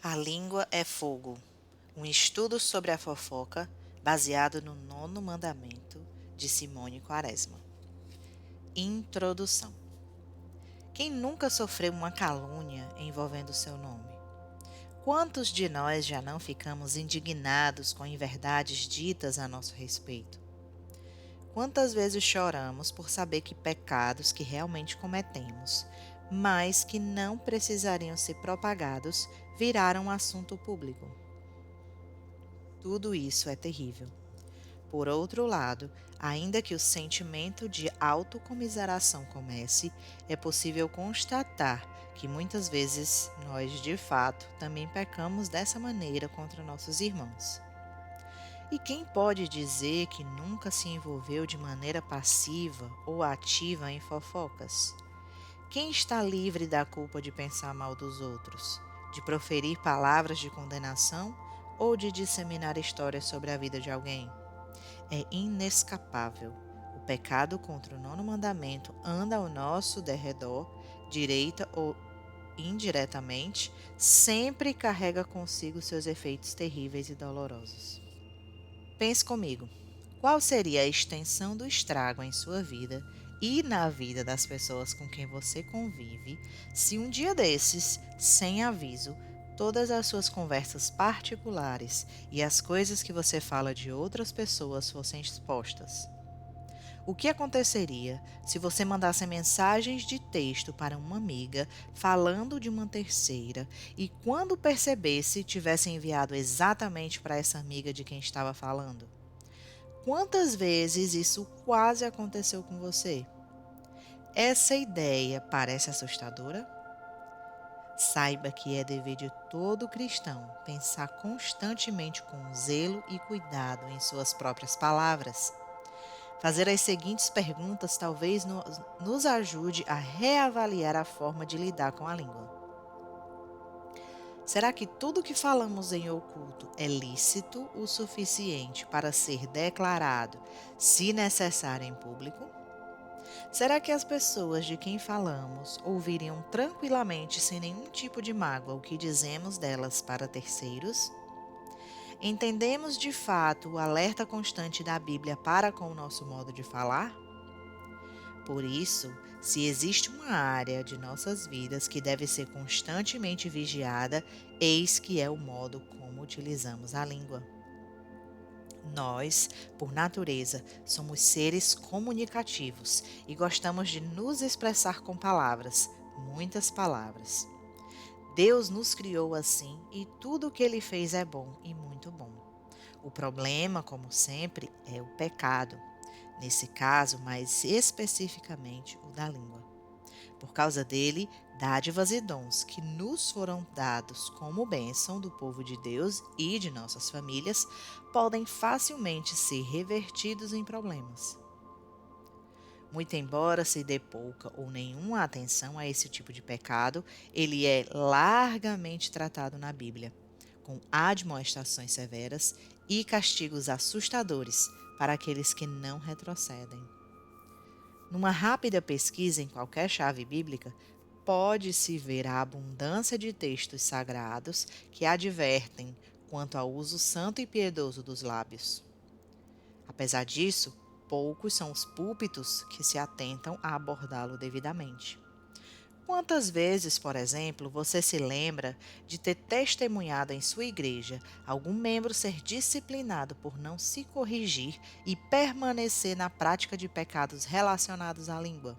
A língua é fogo. Um estudo sobre a fofoca baseado no nono mandamento de Simone Quaresma. Introdução. Quem nunca sofreu uma calúnia envolvendo seu nome? Quantos de nós já não ficamos indignados com inverdades ditas a nosso respeito? Quantas vezes choramos por saber que pecados que realmente cometemos, mas que não precisariam ser propagados, viraram um assunto público? Tudo isso é terrível. Por outro lado, ainda que o sentimento de autocomiseração comece, é possível constatar que muitas vezes nós, de fato, também pecamos dessa maneira contra nossos irmãos. E quem pode dizer que nunca se envolveu de maneira passiva ou ativa em fofocas? Quem está livre da culpa de pensar mal dos outros, de proferir palavras de condenação ou de disseminar histórias sobre a vida de alguém? É inescapável. O pecado contra o nono mandamento anda ao nosso derredor, direita ou indiretamente, sempre carrega consigo seus efeitos terríveis e dolorosos. Pense comigo, qual seria a extensão do estrago em sua vida e na vida das pessoas com quem você convive se um dia desses, sem aviso, todas as suas conversas particulares e as coisas que você fala de outras pessoas fossem expostas? O que aconteceria se você mandasse mensagens de texto para uma amiga falando de uma terceira e, quando percebesse, tivesse enviado exatamente para essa amiga de quem estava falando? Quantas vezes isso quase aconteceu com você? Essa ideia parece assustadora? Saiba que é dever de todo cristão pensar constantemente com zelo e cuidado em suas próprias palavras. Fazer as seguintes perguntas talvez nos ajude a reavaliar a forma de lidar com a língua. Será que tudo que falamos em oculto é lícito o suficiente para ser declarado, se necessário, em público? Será que as pessoas de quem falamos ouviriam tranquilamente, sem nenhum tipo de mágoa, o que dizemos delas para terceiros? Entendemos de fato o alerta constante da Bíblia para com o nosso modo de falar? Por isso, se existe uma área de nossas vidas que deve ser constantemente vigiada, eis que é o modo como utilizamos a língua. Nós, por natureza, somos seres comunicativos e gostamos de nos expressar com palavras, muitas palavras. Deus nos criou assim e tudo o que Ele fez é bom e muito bom. O problema, como sempre, é o pecado. Nesse caso, mais especificamente, o da língua. Por causa dele, dádivas e dons que nos foram dados como bênção do povo de Deus e de nossas famílias podem facilmente ser revertidos em problemas. Muito embora se dê pouca ou nenhuma atenção a esse tipo de pecado, ele é largamente tratado na Bíblia, com admoestações severas e castigos assustadores para aqueles que não retrocedem. Numa rápida pesquisa em qualquer chave bíblica, pode-se ver a abundância de textos sagrados que advertem quanto ao uso santo e piedoso dos lábios. Apesar disso, poucos são os púlpitos que se atentam a abordá-lo devidamente. Quantas vezes, por exemplo, você se lembra de ter testemunhado em sua igreja algum membro ser disciplinado por não se corrigir e permanecer na prática de pecados relacionados à língua?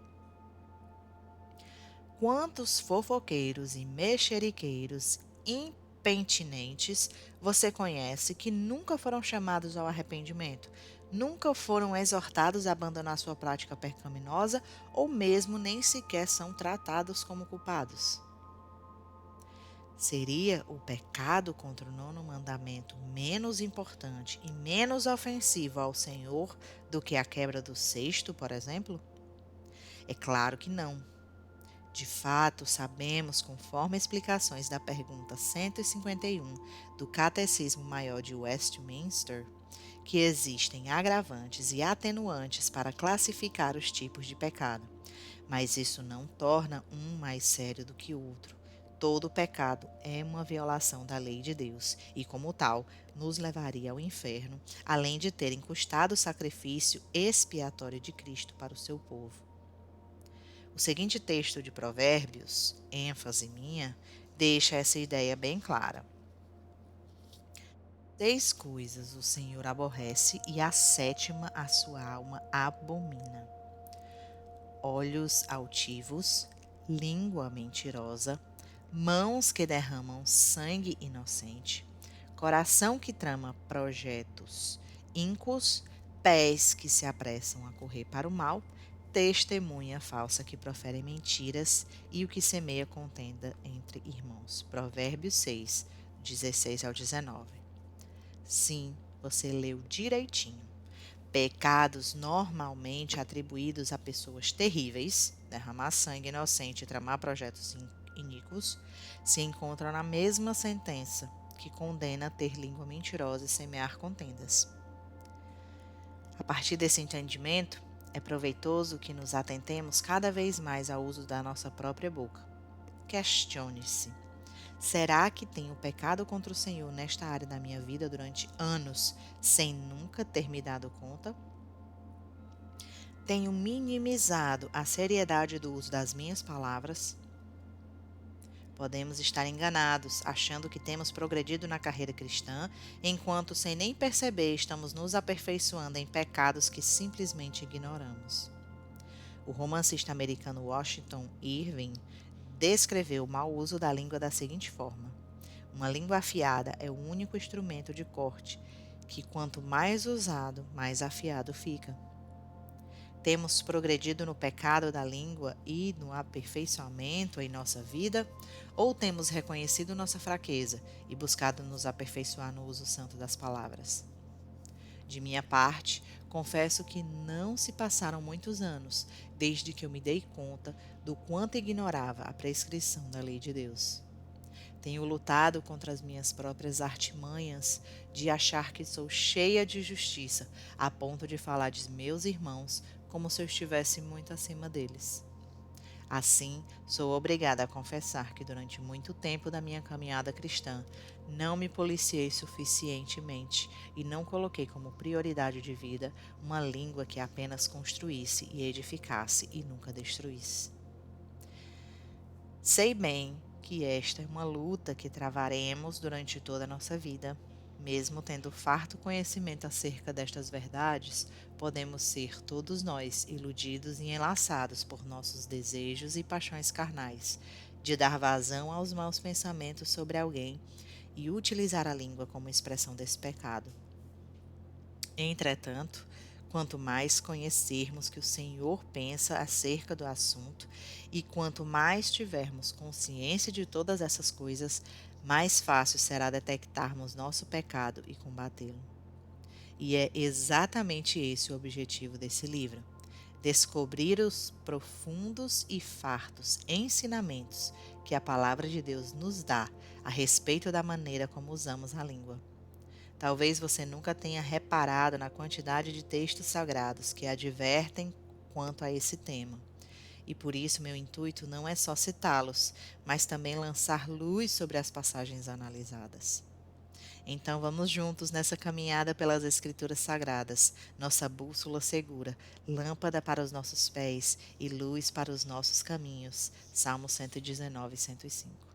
Quantos fofoqueiros e mexeriqueiros impenitentes você conhece que nunca foram chamados ao arrependimento, nunca foram exortados a abandonar sua prática pecaminosa ou mesmo nem sequer são tratados como culpados? Seria o pecado contra o nono mandamento menos importante e menos ofensivo ao Senhor do que a quebra do sexto, por exemplo? É claro que não. De fato, sabemos, conforme explicações da pergunta 151 do Catecismo Maior de Westminster, que existem agravantes e atenuantes para classificar os tipos de pecado, mas isso não torna um mais sério do que o outro. Todo pecado é uma violação da lei de Deus e, como tal, nos levaria ao inferno, além de terem custado o sacrifício expiatório de Cristo para o seu povo. O seguinte texto de Provérbios, ênfase minha, deixa essa ideia bem clara. 6 coisas o Senhor aborrece e a sétima a sua alma abomina: olhos altivos, língua mentirosa, mãos que derramam sangue inocente, coração que trama projetos íncos, pés que se apressam a correr para o mal, testemunha falsa que profere mentiras e o que semeia contenda entre irmãos. Provérbios 6, 16 ao 19. Sim, você leu direitinho. Pecados normalmente atribuídos a pessoas terríveis, derramar sangue inocente e tramar projetos iníquos, se encontram na mesma sentença que condena ter língua mentirosa e semear contendas. A partir desse entendimento, é proveitoso que nos atentemos cada vez mais ao uso da nossa própria boca. Questione-se: será que tenho pecado contra o Senhor nesta área da minha vida durante anos, sem nunca ter me dado conta? Tenho minimizado a seriedade do uso das minhas palavras? Podemos estar enganados, achando que temos progredido na carreira cristã, enquanto, sem nem perceber, estamos nos aperfeiçoando em pecados que simplesmente ignoramos. O romancista americano Washington Irving descreveu o mau uso da língua da seguinte forma: uma língua afiada é o único instrumento de corte que, quanto mais usado, mais afiado fica. Temos progredido no pecado da língua e no aperfeiçoamento em nossa vida? Ou temos reconhecido nossa fraqueza e buscado nos aperfeiçoar no uso santo das palavras? De minha parte, confesso que não se passaram muitos anos desde que eu me dei conta do quanto ignorava a prescrição da lei de Deus. Tenho lutado contra as minhas próprias artimanhas de achar que sou cheia de justiça, a ponto de falar de meus irmãos como se eu estivesse muito acima deles. Assim, sou obrigada a confessar que durante muito tempo da minha caminhada cristã não me policiei suficientemente e não coloquei como prioridade de vida uma língua que apenas construísse e edificasse e nunca destruísse. Sei bem que esta é uma luta que travaremos durante toda a nossa vida. Mesmo tendo farto conhecimento acerca destas verdades, podemos ser todos nós iludidos e enlaçados por nossos desejos e paixões carnais, de dar vazão aos maus pensamentos sobre alguém e utilizar a língua como expressão desse pecado. Entretanto, quanto mais conhecermos que o Senhor pensa acerca do assunto e quanto mais tivermos consciência de todas essas coisas, mais fácil será detectarmos nosso pecado e combatê-lo. E é exatamente esse o objetivo desse livro: descobrir os profundos e fartos ensinamentos que a palavra de Deus nos dá a respeito da maneira como usamos a língua. Talvez você nunca tenha reparado na quantidade de textos sagrados que advertem quanto a esse tema. E por isso meu intuito não é só citá-los, mas também lançar luz sobre as passagens analisadas. Então vamos juntos nessa caminhada pelas Escrituras Sagradas, nossa bússola segura, lâmpada para os nossos pés e luz para os nossos caminhos. Salmo 119, 105.